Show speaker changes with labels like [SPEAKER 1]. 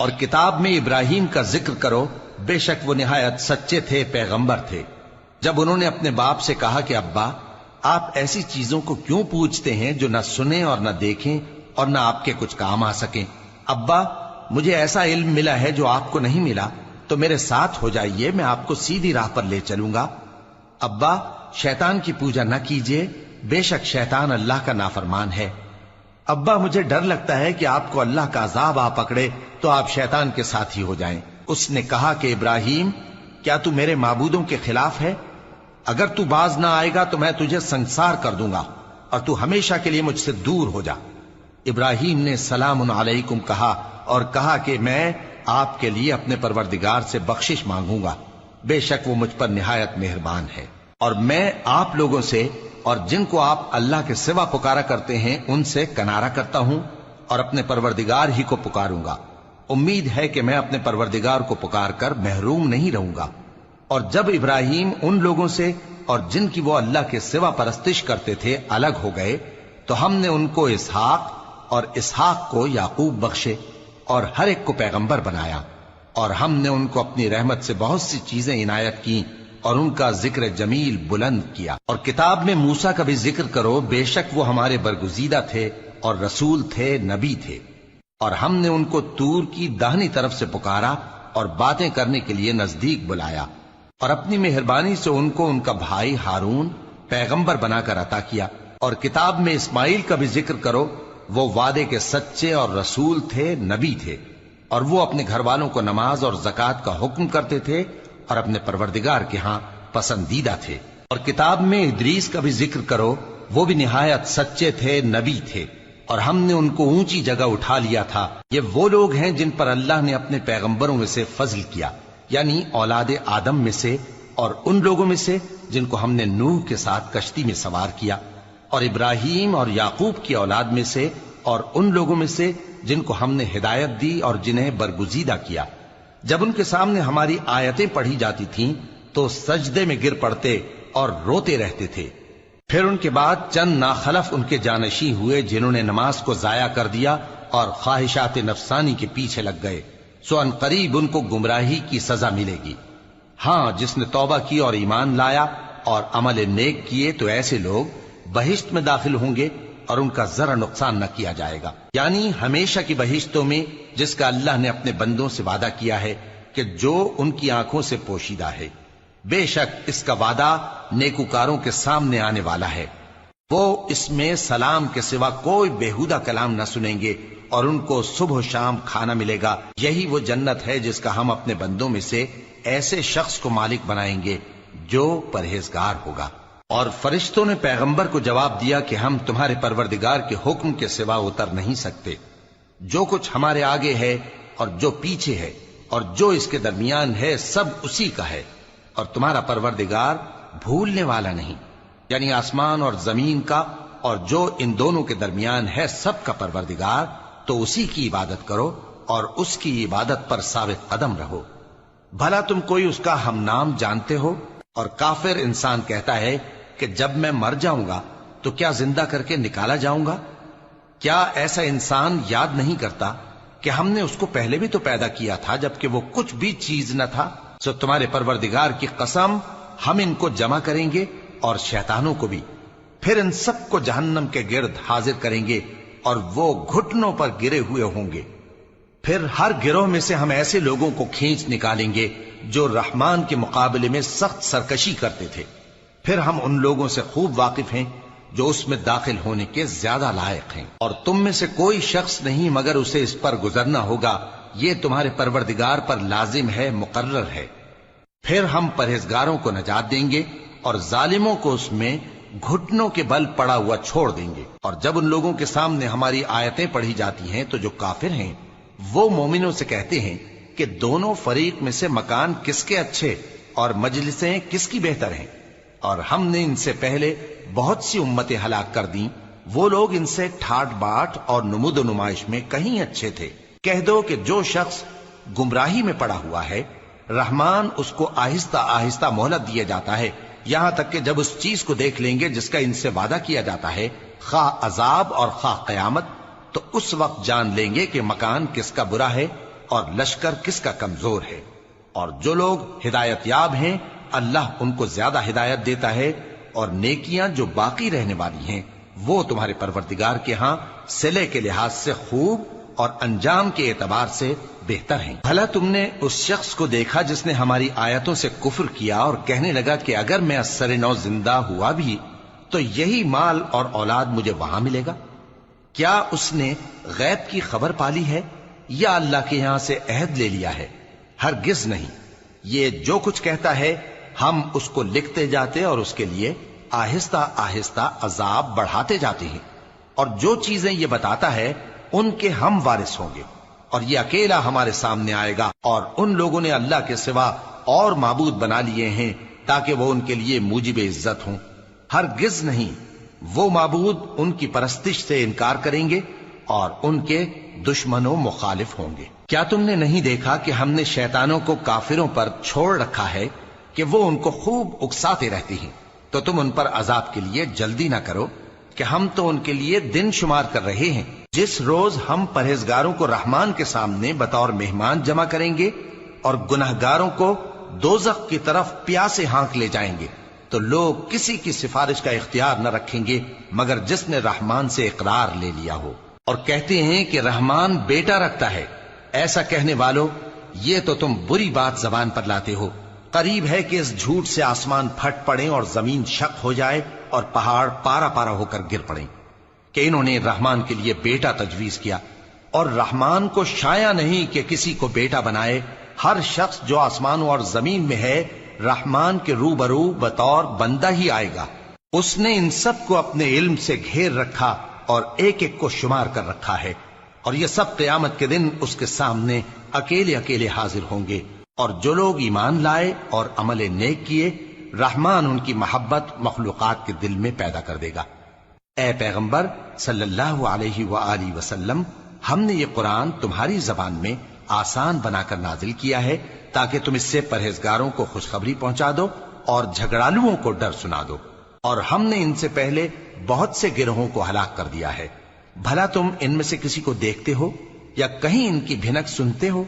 [SPEAKER 1] اور کتاب میں ابراہیم کا ذکر کرو، بے شک وہ نہایت سچے تھے، پیغمبر تھے۔ جب انہوں نے اپنے باپ سے کہا کہ ابا، آپ ایسی چیزوں کو کیوں پوچھتے ہیں جو نہ سنیں اور نہ دیکھیں اور نہ آپ کے کچھ کام آ سکیں؟ ابا، مجھے ایسا علم ملا ہے جو آپ کو نہیں ملا، تو میرے ساتھ ہو جائیے، میں آپ کو سیدھی راہ پر لے چلوں گا۔ ابا، شیطان کی پوجا نہ کیجیے، بے شک شیطان اللہ کا نافرمان ہے۔ ابا، مجھے ڈر لگتا ہے کہ آپ کو اللہ کا عذاب آ پکڑے تو آپ شیطان کے ساتھی ہو جائیں۔ اس نے کہا کہ ابراہیم، کیا تو میرے معبودوں کے خلاف ہے؟ اگر تو باز نہ آئے گا تو میں تجھے سنسار کر دوں گا اور تو ہمیشہ کے لیے مجھ سے دور ہو جا۔ ابراہیم نے سلام علیکم کہا اور کہا کہ میں آپ کے لیے اپنے پروردگار سے بخشش مانگوں گا، بے شک وہ مجھ پر نہایت مہربان ہے۔ اور میں آپ لوگوں سے اور جن کو آپ اللہ کے سوا پکارا کرتے ہیں ان سے کنارہ کرتا ہوں اور اپنے پروردگار ہی کو پکاروں گا۔ امید ہے کہ میں اپنے پروردگار کو پکار کر محروم نہیں رہوں گا۔ اور جب ابراہیم ان لوگوں سے اور جن کی وہ اللہ کے سوا پرستش کرتے تھے الگ ہو گئے تو ہم نے ان کو اسحاق اور اسحاق کو یعقوب بخشے اور ہر ایک کو پیغمبر بنایا، اور ہم نے ان کو اپنی رحمت سے بہت سی چیزیں عنایت کی اور ان کا ذکر جمیل بلند کیا۔ اور کتاب میں موسیٰ کا بھی ذکر کرو، بے شک وہ ہمارے برگزیدہ تھے اور رسول تھے، نبی تھے، اور ہم نے ان کو طور کی داہنی طرف سے پکارا اور باتیں کرنے کے لیے نزدیک بلایا، اور اپنی مہربانی سے ان کو ان کا بھائی ہارون پیغمبر بنا کر عطا کیا۔ اور کتاب میں اسماعیل کا بھی ذکر کرو، وہ وعدے کے سچے اور رسول تھے، نبی تھے، اور وہ اپنے گھر والوں کو نماز اور زکوٰۃ کا حکم کرتے تھے اور اپنے پروردگار کے ہاں پسندیدہ تھے۔ اور کتاب میں ادریس کا بھی ذکر کرو، وہ بھی نہایت سچے تھے، نبی تھے، اور ہم نے ان کو اونچی جگہ اٹھا لیا تھا۔ یہ وہ لوگ ہیں جن پر اللہ نے اپنے پیغمبروں میں سے فضل کیا، یعنی اولاد آدم میں سے، اور ان لوگوں میں سے جن کو ہم نے نوح کے ساتھ کشتی میں سوار کیا، اور ابراہیم اور یعقوب کی اولاد میں سے، اور ان لوگوں میں سے جن کو ہم نے ہدایت دی اور جنہیں برگزیدہ کیا۔ جب ان کے سامنے ہماری آیتیں پڑھی جاتی تھیں تو سجدے میں گر پڑتے اور روتے رہتے تھے۔ پھر ان کے بعد چند ناخلف ان کے جانشین ہوئے جنہوں نے نماز کو ضائع کر دیا اور خواہشات نفسانی کے پیچھے لگ گئے، سو ان قریب ان کو گمراہی کی سزا ملے گی۔ ہاں، جس نے توبہ کی اور ایمان لایا اور عمل نیک کیے تو ایسے لوگ بہشت میں داخل ہوں گے اور ان کا ذرا نقصان نہ کیا جائے گا، یعنی ہمیشہ کی بہشتوں میں جس کا اللہ نے اپنے بندوں سے وعدہ کیا ہے کہ جو ان کی آنکھوں سے پوشیدہ ہے۔ بے شک اس کا وعدہ نیکوکاروں کے سامنے آنے والا ہے، وہ اس میں سلام کے سوا کوئی بیہودہ کلام نہ سنیں گے اور ان کو صبح و شام کھانا ملے گا۔ یہی وہ جنت ہے جس کا ہم اپنے بندوں میں سے ایسے شخص کو مالک بنائیں گے جو پرہیزگار ہوگا۔ اور فرشتوں نے پیغمبر کو جواب دیا کہ ہم تمہارے پروردگار کے حکم کے سوا اتر نہیں سکتے۔ جو کچھ ہمارے آگے ہے اور جو پیچھے ہے اور جو اس کے درمیان ہے سب اسی کا ہے، اور تمہارا پروردگار بھولنے والا نہیں، یعنی آسمان اور زمین کا اور جو ان دونوں کے درمیان ہے سب کا پروردگار، تو اسی کی عبادت کرو اور اس کی عبادت پر ثابت قدم رہو۔ بھلا تم کوئی اس کا ہم نام جانتے ہو؟ اور کافر انسان کہتا ہے کہ جب میں مر جاؤں گا تو کیا زندہ کر کے نکالا جاؤں گا؟ کیا ایسا انسان یاد نہیں کرتا کہ ہم نے اس کو پہلے بھی تو پیدا کیا تھا جبکہ وہ کچھ بھی چیز نہ تھا؟ سو تمہارے پروردگار کی قسم، ہم ان کو جمع کریں گے اور شیطانوں کو بھی، پھر ان سب کو جہنم کے گرد حاضر کریں گے اور وہ گھٹنوں پر گرے ہوئے ہوں گے۔ پھر ہر گروہ میں سے ہم ایسے لوگوں کو کھینچ نکالیں گے جو رحمان کے مقابلے میں سخت سرکشی کرتے تھے، پھر ہم ان لوگوں سے خوب واقف ہیں جو اس میں داخل ہونے کے زیادہ لائق ہیں، اور تم میں سے کوئی شخص نہیں مگر اسے اس پر گزرنا ہوگا، یہ تمہارے پروردگار پر لازم ہے، مقرر ہے۔ پھر ہم پرہیزگاروں کو نجات دیں گے اور ظالموں کو اس میں گھٹنوں کے بل پڑا ہوا چھوڑ دیں گے۔ اور جب ان لوگوں کے سامنے ہماری آیتیں پڑھی جاتی ہیں تو جو کافر ہیں وہ مومنوں سے کہتے ہیں کہ دونوں فریق میں سے مکان کس کے اچھے اور مجلسیں کس کی بہتر ہیں، اور ہم نے ان سے پہلے بہت سی امتیں ہلاک کر دیں، وہ لوگ ان سے ٹھاٹ باٹ اور نمود و نمائش میں کہیں اچھے تھے۔ کہہ دو کہ جو شخص گمراہی میں پڑا ہوا ہے رحمان اس کو آہستہ آہستہ مہلت دیا جاتا ہے، یہاں تک کہ جب اس چیز کو دیکھ لیں گے جس کا ان سے وعدہ کیا جاتا ہے، خواہ عذاب اور خواہ قیامت، تو اس وقت جان لیں گے کہ مکان کس کا برا ہے اور لشکر کس کا کمزور ہے۔ اور جو لوگ ہدایت یاب ہیں اللہ ان کو زیادہ ہدایت دیتا ہے، اور نیکیاں جو باقی رہنے والی ہیں وہ تمہارے پروردگار کے ہاں صلے کے لحاظ سے خوب اور انجام کے اعتبار سے بہتر ہیں۔ بھلا تم نے اس شخص کو دیکھا جس نے ہماری آیتوں سے کفر کیا اور کہنے لگا کہ اگر میں اثر نو زندہ ہوا بھی تو یہی مال اور اولاد مجھے وہاں ملے گا؟ کیا اس نے غیب کی خبر پالی ہے یا اللہ کے یہاں سے عہد لے لیا ہے؟ ہرگز نہیں، یہ جو کچھ کہتا ہے ہم اس کو لکھتے جاتے اور اس کے لیے آہستہ آہستہ عذاب بڑھاتے جاتے ہیں، اور جو چیزیں یہ بتاتا ہے ان کے ہم وارث ہوں گے، اور یہ اکیلا ہمارے سامنے آئے گا۔ اور ان لوگوں نے اللہ کے سوا اور معبود بنا لیے ہیں تاکہ وہ ان کے لیے موجب عزت ہوں۔ ہرگز نہیں، وہ معبود ان کی پرستش سے انکار کریں گے اور ان کے دشمن و مخالف ہوں گے۔ کیا تم نے نہیں دیکھا کہ ہم نے شیطانوں کو کافروں پر چھوڑ رکھا ہے کہ وہ ان کو خوب اکساتے رہتے ہیں؟ تو تم ان پر عذاب کے لیے جلدی نہ کرو کہ ہم تو ان کے لیے دن شمار کر رہے ہیں۔ جس روز ہم پرہیزگاروں کو رحمان کے سامنے بطور مہمان جمع کریں گے اور گناہگاروں کو دوزخ کی طرف پیاسے ہانک لے جائیں گے، تو لوگ کسی کی سفارش کا اختیار نہ رکھیں گے مگر جس نے رحمان سے اقرار لے لیا ہو۔ اور کہتے ہیں کہ رحمان بیٹا رکھتا ہے۔ ایسا کہنے والوں، یہ تو تم بری بات زبان پر لاتے ہو۔ قریب ہے کہ اس جھوٹ سے آسمان پھٹ پڑے اور زمین شق ہو جائے اور پہاڑ پارا پارا ہو کر گر پڑیں کہ انہوں نے رحمان کے لیے بیٹا تجویز کیا، اور رحمان کو شایع نہیں کہ کسی کو بیٹا بنائے۔ ہر شخص جو آسمانوں اور زمین میں ہے رحمان کے روبرو بطور بندہ ہی آئے گا۔ اس نے ان سب کو اپنے علم سے گھیر رکھا اور ایک ایک کو شمار کر رکھا ہے، اور یہ سب قیامت کے دن اس کے سامنے اکیلے اکیلے حاضر ہوں گے۔ اور جو لوگ ایمان لائے اور عمل نیک کیے، رحمان ان کی محبت مخلوقات کے دل میں پیدا کر دے گا۔ اے پیغمبر صلی اللہ علیہ وآلہ وسلم، ہم نے یہ قرآن تمہاری زبان میں آسان بنا کر نازل کیا ہے تاکہ تم اس سے پرہیزگاروں کو خوشخبری پہنچا دو اور جھگڑالوؤں کو ڈر سنا دو۔ اور ہم نے ان سے پہلے بہت سے گروہوں کو ہلاک کر دیا ہے۔ بھلا تم ان میں سے کسی کو دیکھتے ہو یا کہیں ان کی بھنک سنتے ہو؟